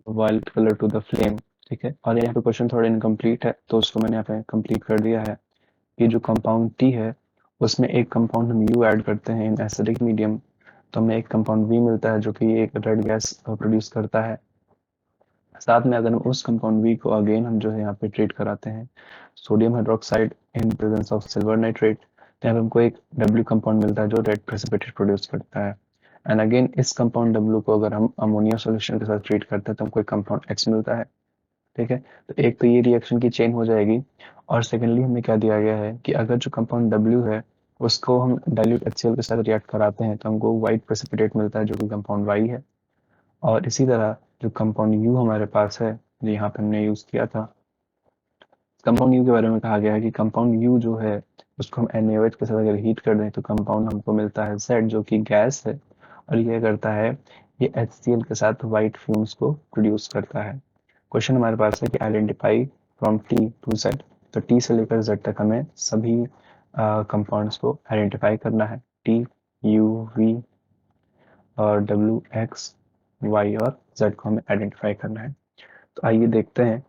Violet colour to the flame. ठीक है, और यहाँ पे क्वेश्चन थोड़ा इनकम्प्लीट है तो उसको मैंने यहाँ पे कंप्लीट कर दिया है। ये जो कंपाउंड टी है उसमें एक कंपाउंड हम यू ऐड करते हैं इन एसिडिक मीडियम, तो हमें एक कंपाउंड वी मिलता है जो कि एक रेड गैस प्रोड्यूस करता है। साथ में अगर हम उस कंपाउंड वी को अगेन हम जो है यहाँ पे ट्रीट कराते हैं sodium hydroxide in presence of silver nitrate, तो यहाँ पे हमको एक डब्ल्यू कंपाउंड मिलता है जो रेड प्रेसिपिटेट प्रोड्यूस करता है। एंड अगेन इस कंपाउंड डब्ल्यू को अगर हम अमोनिया सॉल्यूशन के साथ ट्रीट करते हैं तो हमको एक कंपाउंड एक्स मिलता है। ठीक है, तो एक तो ये रिएक्शन की चेन हो जाएगी, और सेकेंडली हमें क्या दिया गया है कि अगर जो कंपाउंड डब्ल्यू है उसको हम डाइल्यूट HCl के साथ रिएक्ट कराते हैं तो हमको वाइट प्रेसिपिटेट मिलता है जो कि कंपाउंड वाई है। और इसी तरह जो कंपाउंड यू हमारे पास है जो यहाँ पे हमने यूज किया था, कंपाउंड यू के बारे में कहा गया है कि कंपाउंड यू जो है उसको हम NaOH के साथ अगर हीट कर दें तो कंपाउंड हमको मिलता है Z जो कि गैस है, और ये करता है ये HCl के साथ वाइट फ्यूम्स को प्रोड्यूस करता है। क्वेश्चन हमारे पास है कि identify from T to Z, तो T से लेकर Z तक हमें सभी कंपाउंड्स को आइडेंटिफाई करना है, T, U, V और W, X, Y और Z को हमें आइडेंटिफाई करना है। तो आइए देखते हैं।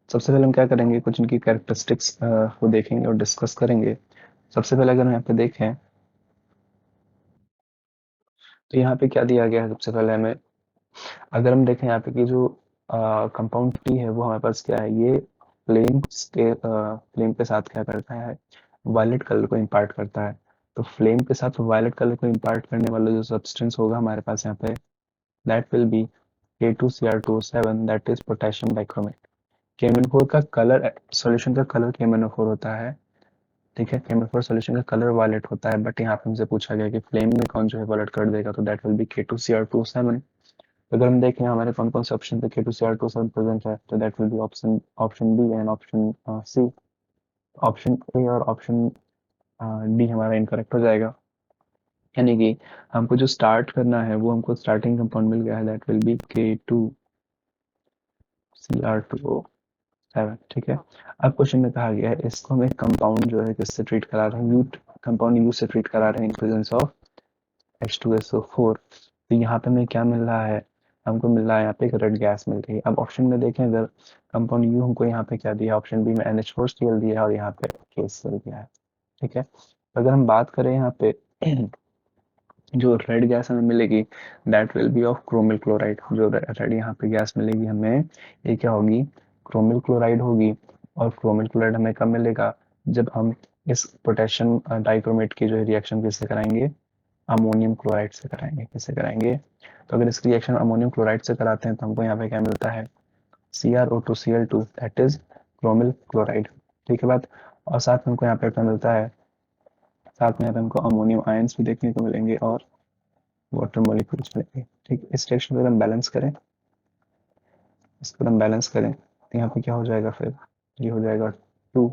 सबसे पहले हम क्या करेंगे, कुछ इनकी कैरेक्टरिस्टिक्स को देखेंगे और डिस्कस करेंगे। सबसे पहले अगर हम यहाँ पे देखें तो यहाँ पे क्या दिया गया है, सबसे पहले हमें अगर हम देखें यहाँ पे कि जो कंपाउंड टी है वो हमारे पास क्या है, ये फ्लेम के साथ क्या करता है, वायलेट कलर को इम्पार्ट करता है। तो फ्लेम के साथ वायलेट कलर को इम्पार्ट करने वाला जो सब्सटेंस होगा हमारे पास यहाँ पे, that will B K2Cr2O7, that is potassium dichromate. KMnO4 का कलर, सॉल्यूशन का कलर KMnO4 होता है। ठीक है, केमिकल सॉल्यूशन का कलर वायलेट होता है, बट यहाँ पे हमसे पूछा गया कि फ्लेम में कौन जो है वायलेट कर देगा, तो दैट विल बी K2Cr2O7। अगर हम देखें हमारे कौन कौन से ऑप्शन पे K2Cr2O7 प्रेजेंट है, तो that will be option option B and option C. Option A और ऑप्शन डी हमारा इनकरेक्ट हो जाएगा, यानी कि हमको जो स्टार्ट करना है वो हमको स्टार्टिंग कंपाउंड मिल गया है, दैट विल बी K2Cr2O7। ठीक है, अब क्वेश्चन में कहा गया है इसको हम एक कंपाउंड जो है किससे ट्रीट करा रहे हैं, यू कंपाउंड यू से ट्रीट करा रहे हैं इन प्रेजेंस ऑफ H2SO4। तो यहाँ पे हमें क्या मिल रहा है, हमको मिल रहा है यहाँ पे एक रेड गैस मिल रही है। अब ऑप्शन में देखें अगर कंपाउंड यू हमको यहाँ पे क्या दिया, ऑप्शन बी में NH4Cl दिया है और यहाँ पे KCl दिया है। ठीक है, तो अगर हम बात करें यहाँ पे जो रेड गैस हमें मिलेगी that will B of chromyl chloride. जो रेड यहाँ पे गैस मिलेगी हमें, ये क्या होगी, क्रोमिल क्लोराइड होगी। और क्रोमिल क्लोराइड हमें कब मिलेगा, जब हम इस पोटेशियम डाइक्रोमेट की जो रिएक्शन किससे कराएंगे, अमोनियम क्लोराइड से कराएंगे। किससे कराएंगे, तो अगर इसकी रिएक्शन अमोनियम क्लोराइड से कराते हैं तो हमको यहाँ पे क्या मिलता है, CrO2Cl2, that is chromyl chloride. ठीक है बात, और साथ में हमको यहाँ पे क्या मिलता है, साथ में यहाँ पे हमको अमोनियम आयंस भी देखने को मिलेंगे और वाटर मॉलिक्यूल्स मिलेंगे। ठीक, इस रिएक्शन को अगर हम बैलेंस करें, इसको हम बैलेंस करें तो यहाँ पे क्या हो जाएगा, फिर ये हो जाएगा 2,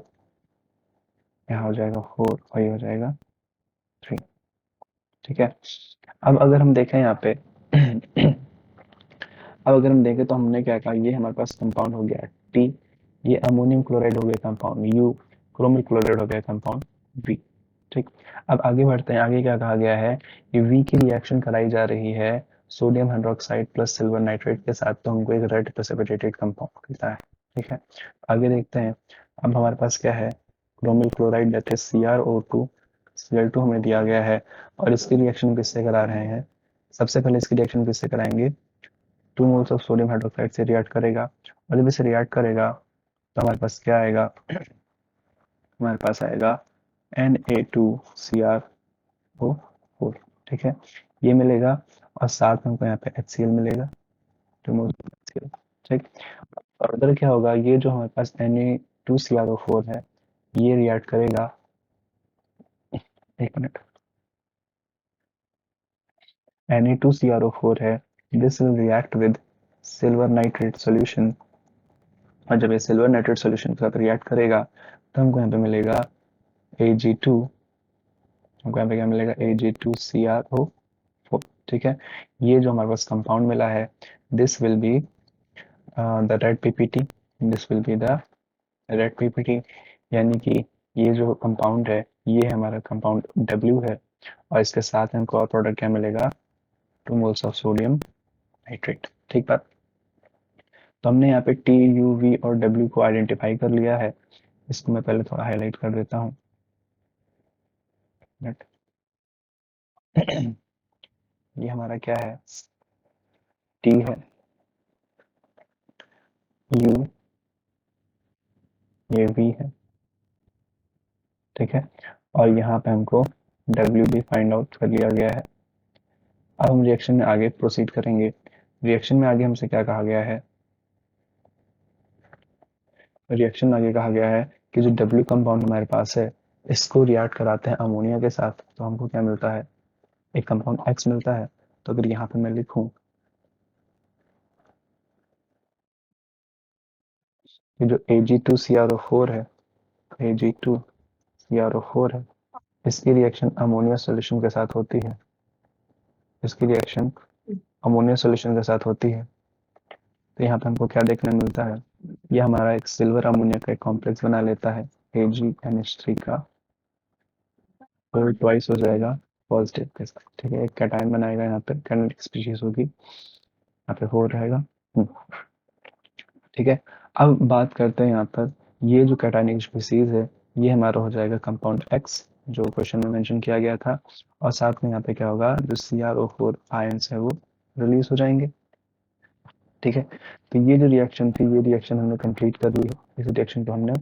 यहाँ हो जाएगा 4 और ये हो जाएगा 3। ठीक है, अब अगर हम देखें यहाँ पे अब अगर हम देखें तो हमने क्या कहा, ये हमारे पास कंपाउंड हो गया टी, ये अमोनियम क्लोराइड हो गया कंपाउंड यू, क्रोमिक क्लोराइड हो गया कंपाउंड वी। ठीक, अब आगे बढ़ते हैं। आगे क्या कहा गया है कि वी की रिएक्शन कराई जा रही है sodium hydroxide plus silver nitrate के साथ, तो हमको एक रेड प्रेसिपिटेटेड कंपाउंड मिलता है। ठीक है, आगे देखते हैं। अब हमारे पास क्या है, chromyl chloride that is CrO2, Cl2 हमें दिया गया है, और इसकी रिएक्शन किससे करा रहे हैं, सबसे पहले इसकी रिएक्शन किससे कराएंगे, 2 मोल्स ऑफ सोडियम हाइड्रोक्साइड से रिएक्ट करेगा, और जब इसे रिएक्ट करेगा तो हमारे पास क्या आएगा, हमारे पास आएगा Na2Cr4। ठीक है, ये मिलेगा, और साथ में हमको यहाँ पे HCl मिलेगा, 2 मोल्स ऑफ HCl। ठीक, और उधर क्या होगा, ये जो हमारे पास Na2Cr4 है ये रिएक्ट करेगा, एक मिनट, Na2Cr4 है, this will react with silver nitrate solution, और जब ये सिल्वर नाइट्रेट सॉल्यूशन के साथ रिएक्ट करेगा तो हमको यहाँ पे मिलेगा Ag2, हमको यहाँ पे क्या मिलेगा, Ag2Cr4। ठीक है, ये जो हमारे पास कंपाउंड मिला है this will be the red PPT, this will be the red PPT, यानी कि ये जो कंपाउंड है ये हमारा कंपाउंड W है, और इसके साथ हमको और प्रोडक्ट क्या मिलेगा, 2 मोल्स ऑफ सोडियम नाइट्रेट। ठीक बात। तो हमने यहाँ पे टी, यू, वी और डब्ल्यू को आइडेंटिफाई कर लिया है। इसको मैं पहले थोड़ा हाईलाइट कर देता हूँ। ये हमारा क्या है, टी है, यू, ये वी है, ठीक है, और यहाँ पे हमको डब्ल्यू भी फाइंड आउट कर लिया गया है। अब हम रिएक्शन में आगे प्रोसीड करेंगे। रिएक्शन में आगे हमसे क्या कहा गया है, रिएक्शन में आगे कहा गया है कि जो डब्ल्यू कंपाउंड हमारे पास है, इसको रिएक्ट कराते हैं अमोनिया के साथ, तो हमको क्या मिलता है, एक कंपाउंड एक्स मिलता है। तो अगर यहाँ पे मैं लिखूं कि जो Ag2CrO4 है, Ag2CrO4 है, इसकी रिएक्शन अमोनिया सॉल्यूशन के साथ होती है, इसकी रिएक्शन अमोनिया सॉल्यूशन के साथ होती है। तो यहाँ पे हमको क्या देखने मिलता है, ये हमारा एक सिल्वर अमोनिया का एक कॉम्प्लेक्स बना लेता है AgNH3 का, और ट्वाइस हो जाएगा पॉजिटिव के साथ, ठीक है, एक कैटायन बनाएगा, यहाँ पे कैटायनिक स्पीशीज होगी, यहाँ पे 4 रहेगा। ठीक है, अब बात करते हैं यहाँ पर, ये जो कैटायनिक स्पीशीज है, ये हमारा हो जाएगा कंपाउंड एक्स, जो क्वेश्चन में मेंशन किया गया था, और साथ में यहाँ पे क्या होगा, जो CrO4 आयंस है वो रिलीज हो जाएंगे। ठीक है, तो ये जो रिएक्शन थी, ये रिएक्शन हमने कंप्लीट कर ली है, इस रिएक्शन को हमने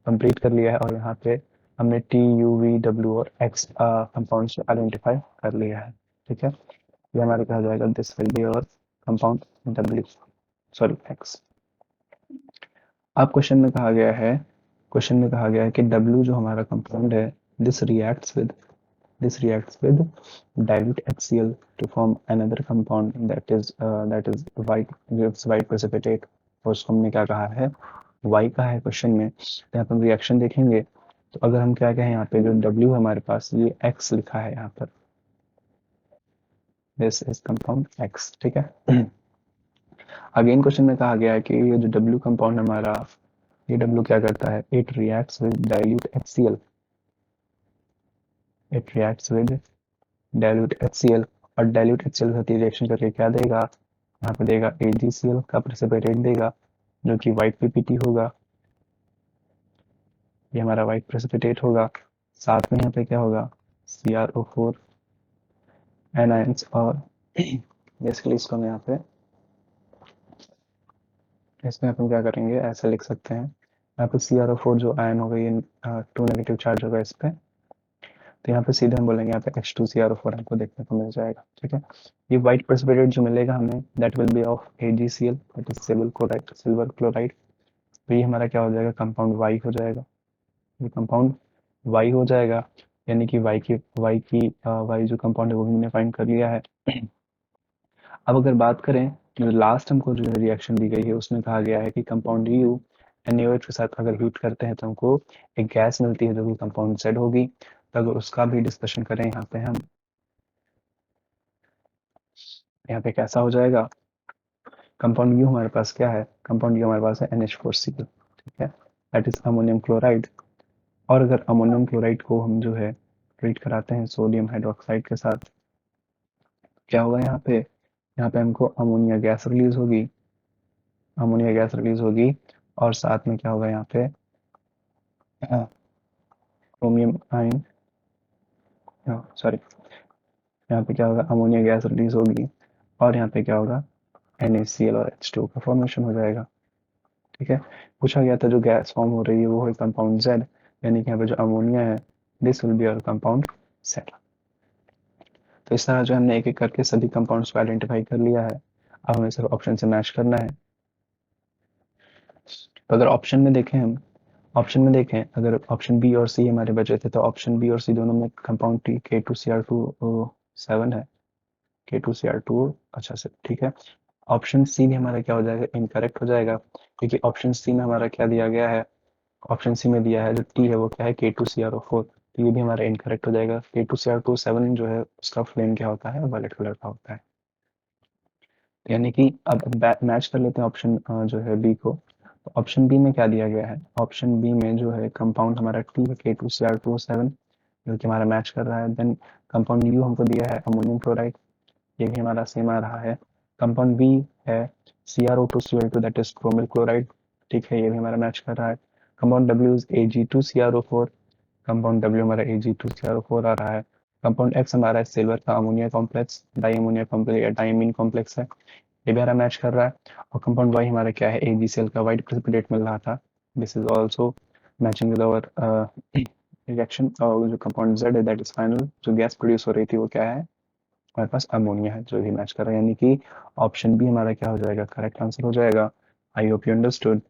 कंप्लीट कर लिया है, और यहाँ पे हमने टी, यू, वी, डब्ल्यू और एक्स कंपाउंड से आइडेंटिफाई कर लिया है। ठीक है, ये हमारे कहा जाएगा दिस विल बी और कंपाउंड डब्ल्यू, सॉरी एक्स। अब क्वेश्चन में कहा गया है कि डब्ल्यू जो हमारा कंपाउंड है, this reacts with dilute HCl to form another compound that is white, gives white precipitate, और उसको हमने क्या कहा है, Y का है क्वेश्चन में। तो यहाँ पर रिएक्शन देखेंगे, तो अगर हम क्या कहें, यहाँ पे जो W है हमारे पास, ये X लिखा है यहाँ पर, दिस इज कंपाउंड X, ठीक है। अगेन क्वेश्चन में कहा गया है कि ये जो W कंपाउंड हमारा, ये W क्या करता है, it reacts with dilute HCl, it reacts with dilute HCl, और डाइल्यूट HCl के साथ रिएक्शन करके क्या देगा, यहाँ पे देगा AgCl का प्रेसिपिटेट देगा, जो कि व्हाइट पीपीटी होगा, ये हमारा व्हाइट प्रेसिपिटेट होगा। साथ में यहाँ पे क्या होगा, CrO4 एनायंस, और बेसिकली इसको हम यहाँ पे, इसमें अपन क्या करेंगे, ऐसे लिख सकते हैं, यहाँ पे CrO4 जो आयन होगा, ये 2 नेगेटिव चार्ज होगा इस पे, तो यहाँ पे सीधे हम बोलेंगे यहाँ पे H2CrO4 हमको देखने को मिल जाएगा। ठीक है, ये व्हाइट प्रेसिपिटेट जो मिलेगा हमें, that will B of AgCl, that is silver chloride. तो ये हमारा क्या हो जाएगा, कंपाउंड Y हो जाएगा, ये कंपाउंड Y हो जाएगा, यानी कि Y जो कंपाउंड है वो भी हमने फाइंड कर लिया है। अब अगर बात करें, जो लास्ट हमको जो रिएक्शन दी गई है, उसमें कहा गया है कि कंपाउंड यू NaOH के साथ अगर हीट करते हैं तो हमको एक गैस मिलती है जो कि कंपाउंड Z होगी। तो अगर उसका भी डिस्कशन करें यहाँ पे हम, यहाँ पे कैसा हो जाएगा, कंपाउंड यू हमारे पास क्या है, कंपाउंड यू हमारे पास है NH4Cl, ठीक है, दैट इज अमोनियम क्लोराइड। और अगर अमोनियम क्लोराइड को हम जो है ट्रीट कराते हैं सोडियम हाइड्रोक्साइड के साथ, क्या होगा यहाँ पे हमको अमोनिया गैस रिलीज होगी, और साथ में क्या होगा, यहाँ पे क्रोमियम आयन, सॉरी, यहाँ पे क्या होगा, अमोनिया गैस रिलीज होगी, और यहाँ पे क्या होगा, NaCl और H2 का फॉर्मेशन हो जाएगा। ठीक है, पूछा गया था जो गैस फॉर्म हो रही है वो है कंपाउंड Z, यानी कि यहाँ पे जो अमोनिया है, दिस विल बी और कंपाउंड Z। तो इस तरह जो हमने एक एक करके सभी कंपाउंड्स को आइडेंटिफाई कर लिया है। अब हमें सिर्फ ऑप्शन से मैच करना है। तो अगर ऑप्शन में देखें, अगर ऑप्शन बी और सी हमारे बचे थे, तो ऑप्शन बी और सी दोनों में कंपाउंड टी K2Cr2 7 है, K2Cr2, अच्छा से, ठीक है। ऑप्शन सी भी हमारा क्या हो जाएगा, इनकरेक्ट हो जाएगा, क्योंकि ऑप्शन सी में हमारा क्या दिया गया है, ऑप्शन सी में दिया है जो टी है वो क्या है, K2Cr4, तो ये भी हमारा इनकरेक्ट हो जाएगा। K2Cr2 7 जो है उसका फ्लेम क्या होता है, वायलेट कलर का होता है। यानी कि अब मैच कर लेते हैं ऑप्शन जो है बी को। तो ऑप्शन बी में क्या दिया गया है, ऑप्शन बी में जो है कंपाउंड हमारा टी है, K2Cr2 7, जो कि हमारा मैच कर रहा है। देन कंपाउंड यू हमको दिया है अमोनियम क्लोराइड, ये भी हमारा सेम आ रहा है। कंपाउंड बी है CrO2Cl2 that is chromyl chloride, ठीक है, ये भी हमारा मैच कर रहा है। Compound W is Ag2CrO4, compound W हमारा Ag2CrO4 आ रहा है। कंपाउंड एक्स हमारा है सिल्वर का ammonia complex, di ammonia complex या डाइमीन कॉम्प्लेक्स है, ये भी हमारा मैच कर रहा है। और कंपाउंड वाई हमारा क्या है, AgCl का वाइट प्रेसिपिटेट मिल रहा था, this is also matching with our reaction. और जो कंपाउंड जेड है दैट इज फाइनल, जो गैस प्रोड्यूस हो रही थी वो क्या है, हमारे पास अमोनिया है, जो भी मैच कर रहा है, यानी कि ऑप्शन बी हमारा क्या हो जाएगा, करेक्ट आंसर हो जाएगा। I hope you understood.